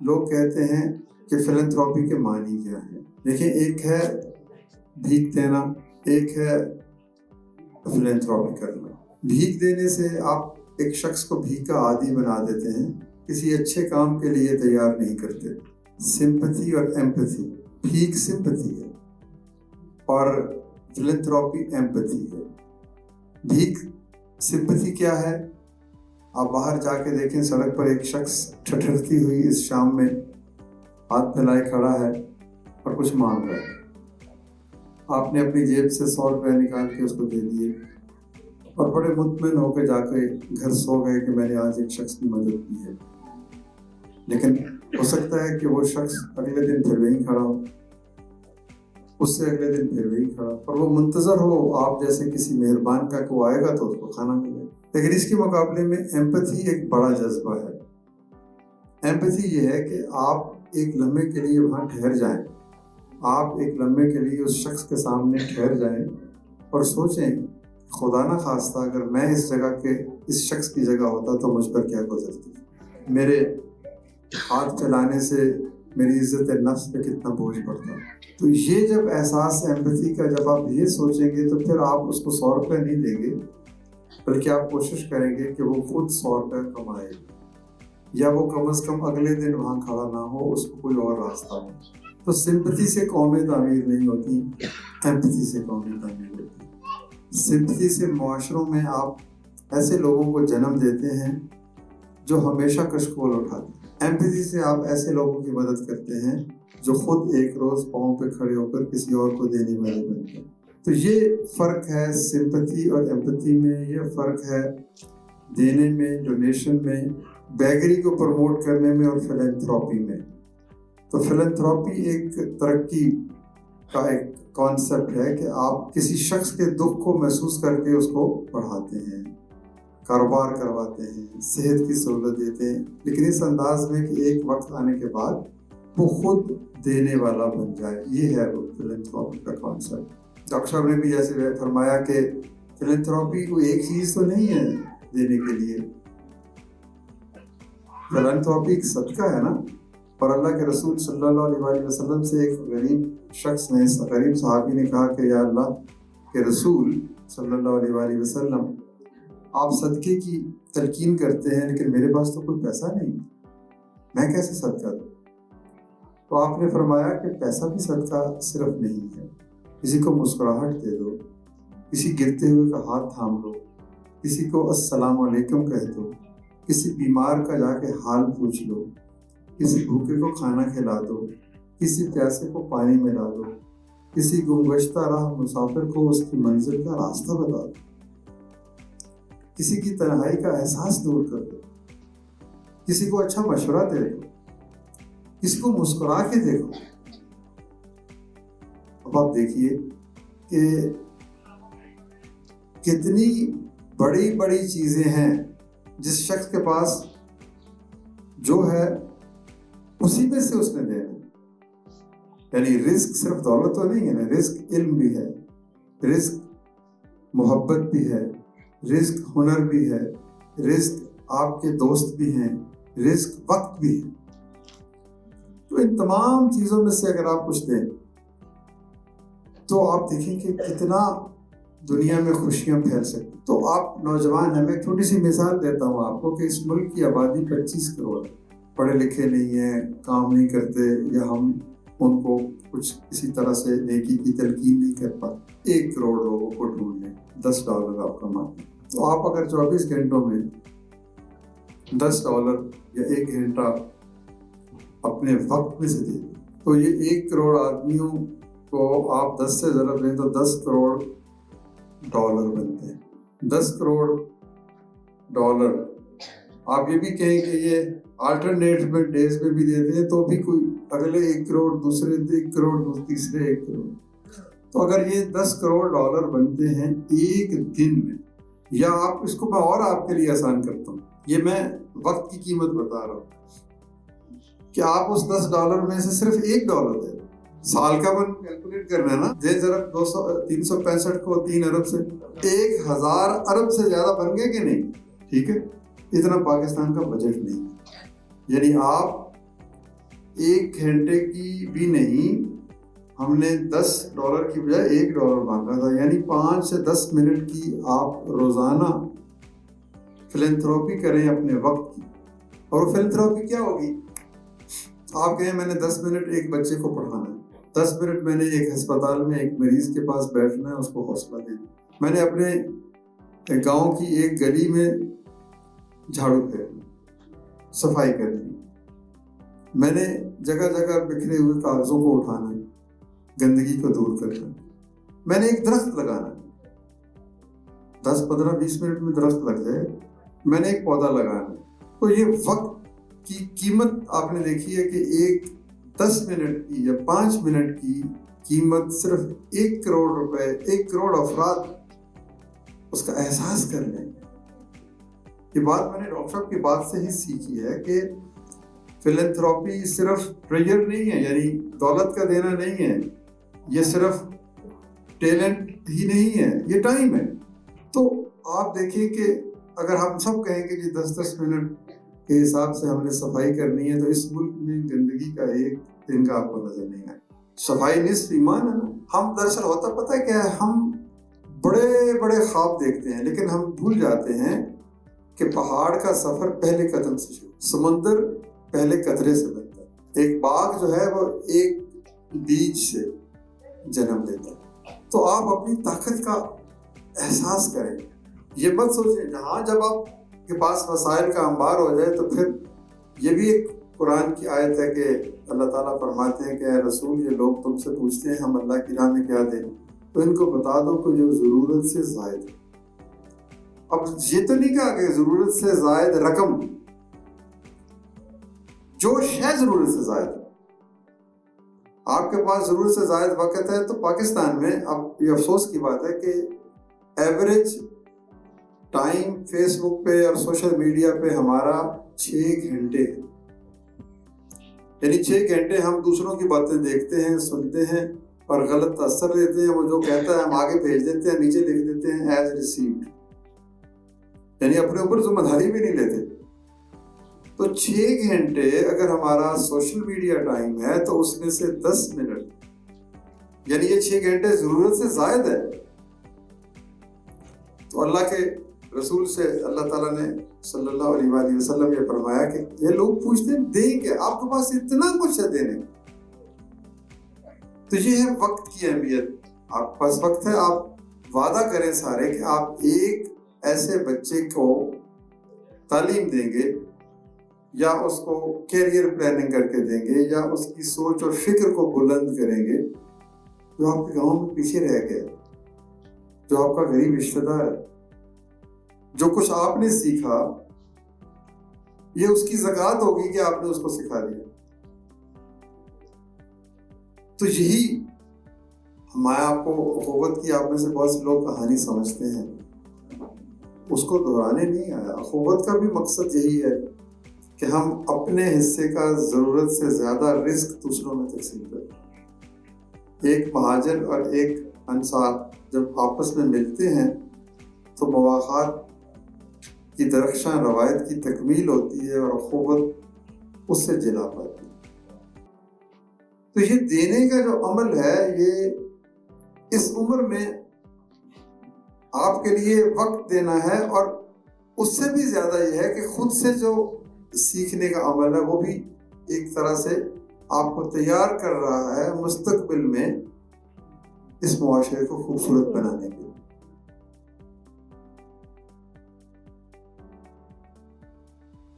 لوگ کہتے ہیں کہ فلنتھراپی کے معنی کیا ہے. دیکھیں، ایک ہے بھیک دینا، ایک ہے فلنتھراپی کرنا. بھیک دینے سے آپ ایک شخص کو بھیک کا عادی بنا دیتے ہیں، کسی اچھے کام کے لیے تیار نہیں کرتے. سمپتھی اور ایمپتھی، بھیک سمپتھی ہے اور فلنتھراپی ایمپتھی ہے. بھیک سمپتھی کیا ہے؟ آپ باہر جا کے دیکھیں، سڑک پر ایک شخص ٹھٹھرتی ہوئی اس شام میں ہاتھ پھیلائے کھڑا ہے اور کچھ مانگ رہا ہے. آپ نے اپنی جیب سے 100 روپے نکال کے اس کو دے دیے اور بڑے مطمئن ہو کے جا کے گھر سو گئے کہ میں نے آج ایک شخص کی مدد کی ہے. لیکن ہو سکتا ہے کہ وہ شخص اگلے دن پھر وہیں کھڑا ہو، اس سے اگلے دن پھر وہیں کھڑا، اور وہ منتظر ہو آپ جیسے کسی مہربان کا کو آئے گا تو اس کو کھانا ملے. لیکن اس کے مقابلے میں ایمپتھی ایک بڑا جذبہ ہے. ایمپتھی یہ ہے کہ آپ ایک لمحے کے لیے وہاں ٹھہر جائیں، آپ ایک لمحے کے لیے اس شخص کے سامنے ٹھہر جائیں اور سوچیں، خدا نہ خواستہ اگر میں اس جگہ کے اس شخص کی جگہ ہوتا تو مجھ پر کیا گزرتی، میرے ہاتھ پھیلانے سے میری عزت نفس پہ کتنا بوجھ پڑتا. تو یہ جب احساس ایمپتھی کا جب آپ یہ سوچیں گے تو پھر آپ اس کو 100 روپے نہیں دیں گے، بلکہ آپ کوشش کریں گے کہ وہ خود 100 روپے کمائے، یا وہ کم از کم اگلے دن وہاں کھڑا نہ ہو، اس کو کوئی اور راستہ ہو. تو سمپتھی سے قومیں تعمیر نہیں ہوتی، ایمپتھی سے قومیں تعمیر ہوتی. سمپتھی سے معاشروں میں آپ ایسے لوگوں کو جنم دیتے ہیں جو ہمیشہ کشکول اٹھاتے ہیں. ایمپتھی سے آپ ایسے لوگوں کی مدد کرتے ہیں جو خود ایک روز پاؤں پہ کھڑے ہو کر کسی اور کو دینے والے بنتے ہیں. تو یہ فرق ہے سمپتھی اور ایمپتھی میں، یہ فرق ہے دینے میں، ڈونیشن میں، بیگری کو پروموٹ کرنے میں اور فلنتھراپی میں. تو فلنتھراپی ایک ترقی کا ایک کانسیپٹ ہے کہ آپ کسی شخص کے دکھ کو محسوس کر کے اس کو بڑھاتے ہیں، کاروبار کرواتے ہیں، صحت کی سہولت دیتے ہیں، لیکن اس انداز میں کہ ایک وقت آنے کے بعد وہ خود دینے والا بن جائے. یہ ہے وہ فلنتھراپی کا کانسیپٹ. ڈاکٹر صاحب نے بھی جیسے فرمایا کہ فلنتھراپی کوئی ایک چیز تو نہیں ہے دینے کے لیے. فلنتھراپی ایک صدقہ ہے نا. اور اللہ کے رسول صلی اللہ علیہ وسلم سے ایک غریب شخص نے، غریب صحابی نے کہا کہ یا اللہ کے رسول صلی اللہ علیہ وسلم، آپ صدقے کی تلقین کرتے ہیں لیکن میرے پاس تو کوئی پیسہ نہیں، میں کیسے صدقہ دوں؟ تو آپ نے فرمایا کہ پیسہ بھی صدقہ صرف نہیں ہے. کسی کو مسکراہٹ دے دو، کسی گرتے ہوئے کا ہاتھ تھام لو، کسی کو السلام علیکم کہہ دو، کسی بیمار کا جا کے حال پوچھ لو، کسی بھوکے کو کھانا کھلا دو، کسی پیاسے کو پانی ملا دو، کسی گمگشتہ راہ مسافر کو اس کی منزل کا راستہ بتا دو، کسی کی تنہائی کا احساس دور کر دو، کسی کو اچھا مشورہ دے دو، کسی کو مسکرا کے دیکھو. اب آپ دیکھیے کہ کتنی بڑی بڑی چیزیں ہیں جس شخص کے پاس جو ہے اسی میں سے اس نے دینا. یعنی رزق صرف دولت تو نہیں ہے نا، رزق علم بھی ہے، رزق محبت بھی ہے، رزق ہنر بھی ہے، رزق آپ کے دوست بھی ہیں، رزق وقت بھی ہے. تو ان تمام چیزوں میں سے اگر آپ کچھ دیں تو آپ دیکھیں کہ کتنا دنیا میں خوشیاں پھیل سکتی. تو آپ نوجوان ہیں، میں چھوٹی سی مثال دیتا ہوں آپ کو کہ اس ملک کی آبادی 25 کروڑ ہے. پڑھے لکھے نہیں ہیں، کام نہیں کرتے، یا ہم ان کو کچھ کسی طرح سے نیکی کی تلقین نہیں کر پاتے. 1 کروڑ لوگوں کو ڈھونڈ لیں، $10 آپ کماتے ہیں. تو آپ اگر 24 گھنٹوں میں $10 یا 1 گھنٹہ اپنے وقت میں سے دیں تو یہ 1 کروڑ آدمیوں کو آپ 10 سے ضرب دیں تو $10 کروڑ بنتے ہیں. $10 کروڑ آپ یہ بھی کہیں کہ یہ آلٹرنیٹ میں ڈیز میں بھی دیتے ہیں تو بھی کوئی اگلے 1 کروڑ، دوسرے 1 کروڑ، تیسرے 1 کروڑ. تو اگر یہ $10 کروڑ بنتے ہیں ایک دن میں، یا آپ اس کو میں اور آپ کے لیے آسان کرتا ہوں، یہ میں وقت کی قیمت بتا رہا ہوں کہ آپ اس $10 میں سے صرف $1 دے. سال کا من کیلکولیٹ کرنا ہے نا، دے ضرب 365 کو 3 ارب سے 1000 ارب سے زیادہ بن گئے کہ نہیں؟ ٹھیک ہے، اتنا پاکستان کا بجٹ نہیں. یعنی آپ 1 گھنٹے کی بھی نہیں، ہم نے $10 کی بجائے $1 مانگا تھا، یعنی 5 سے 10 منٹ کی آپ روزانہ فلینتھراپی کریں اپنے وقت کی. اور فلینتھراپی کیا ہوگی؟ آپ کہیں میں نے 10 منٹ ایک بچے کو پڑھانا ہے، 10 منٹ میں نے ایک ہسپتال میں ایک مریض کے پاس بیٹھنا ہے، اس کو حوصلہ دینا، میں نے اپنے گاؤں کی ایک گلی میں جھاڑو پھیرنا، صفائی کرنی، میں نے جگہ جگہ بکھرے ہوئے کاغذوں کو اٹھانا ہے، گندگی کو دور کرنا، میں نے ایک درخت لگانا ہے، 10 15 20 منٹ میں درخت لگ جائے، میں نے ایک پودا لگانا ہے. تو یہ وقت کی قیمت آپ نے دیکھی ہے کہ ایک 10 منٹ کی یا 5 منٹ کی قیمت صرف 1 کروڑ روپے، 1 کروڑ افراد اس کا احساس کر لیں. یہ بات میں نے ڈاکٹر صاحب کی بات سے ہی سیکھی ہے کہ فلینتھراپی صرف ٹریجر نہیں ہے، یعنی دولت کا دینا نہیں ہے، یہ صرف ٹیلنٹ ہی نہیں ہے، یہ ٹائم ہے. تو آپ دیکھیں کہ اگر ہم سب کہیں کہ جی 10 منٹ کے حساب سے ہم نے صفائی کرنی ہے، تو اس ملک میں گندگی کا ایک دن کا آپ کو نظر نہیں آئے. صفائی نصف ایمان ہے نا. ہم دراصل ہوتا پتہ کیا ہے، ہم بڑے بڑے خواب دیکھتے ہیں لیکن ہم بھول جاتے ہیں کہ پہاڑ کا سفر پہلے قدم سے شروع، سمندر پہلے قطرے سے بنتا ہے، ایک باغ جو ہے وہ ایک بیج سے جنم لیتا ہے. تو آپ اپنی طاقت کا احساس کریں. یہ مت سوچیں جہاں جب آپ کے پاس وسائل کا انبار ہو جائے تو پھر یہ بھی ایک قرآن کی آیت ہے کہ اللہ تعالیٰ فرماتے ہیں کہ اے رسول، یہ لوگ تم سے پوچھتے ہیں ہم اللہ کی راہ میں کیا دیں، تو ان کو بتا دو کہ جو ضرورت سے زائد ہے. اب یہ تو نہیں کہا کہ ضرورت سے زائد رقم، جو شے ضرورت سے زائد ہے. آپ کے پاس ضرورت سے زائد وقت ہے تو پاکستان میں اب یہ افسوس کی بات ہے کہ ایوریج ٹائم فیس بک پہ اور سوشل میڈیا پہ ہمارا 6 گھنٹے ہے. یعنی 6 گھنٹے ہم دوسروں کی باتیں دیکھتے ہیں، سنتے ہیں اور غلط اثر لیتے ہیں. وہ جو کہتا ہے ہم آگے بھیج دیتے ہیں، نیچے لکھ دیتے ہیں ایز ریسیوڈ، یعنی اپنے اوپر ذمہ داری بھی نہیں لیتے. تو 6 گھنٹے اگر ہمارا سوشل میڈیا ٹائم ہے تو اس میں سے 10 منٹ، یعنی یہ 6 گھنٹے ضرورت سے زائد ہے. تو اللہ کے رسول سے اللہ تعالیٰ نے صلی اللہ علیہ وآلہ وسلم یہ فرمایا کہ یہ لوگ پوچھتے ہیں دیں کہ آپ کے پاس اتنا کچھ ہے دینے. تو یہ ہے وقت کی اہمیت. آپ کے پاس وقت ہے، آپ وعدہ کریں سارے کہ آپ ایک ایسے بچے کو تعلیم دیں گے یا اس کو کیریئر پلاننگ کر کے دیں گے یا اس کی سوچ اور فکر کو بلند کریں گے جو آپ کے گاؤں میں پیچھے رہ گیا، جو آپ کا غریب رشتہ دار ہے. جو کچھ آپ نے سیکھا یہ اس کی زکوٰۃ ہوگی کہ آپ نے اس کو سکھا دیا. تو یہی میں آپ کو اخوت کی، آپ میں سے بہت سے لوگ کہانی سمجھتے ہیں، اس کو دہرانے نہیں آیا. اخوت کا بھی مقصد یہی ہے کہ ہم اپنے حصے کا ضرورت سے زیادہ رزق دوسروں میں تقسیم کریں. ایک مہاجر اور ایک انصار جب آپس میں ملتے ہیں تو مواخات کی درخشاں روایت کی تکمیل ہوتی ہے اور اخوت اس سے جلا پاتی ہے. تو یہ دینے کا جو عمل ہے یہ اس عمر میں آپ کے لیے وقت دینا ہے، اور اس سے بھی زیادہ یہ ہے کہ خود سے جو سیکھنے کا عمل ہے وہ بھی ایک طرح سے آپ کو تیار کر رہا ہے مستقبل میں اس معاشرے کو خوبصورت بنانے کے لیے.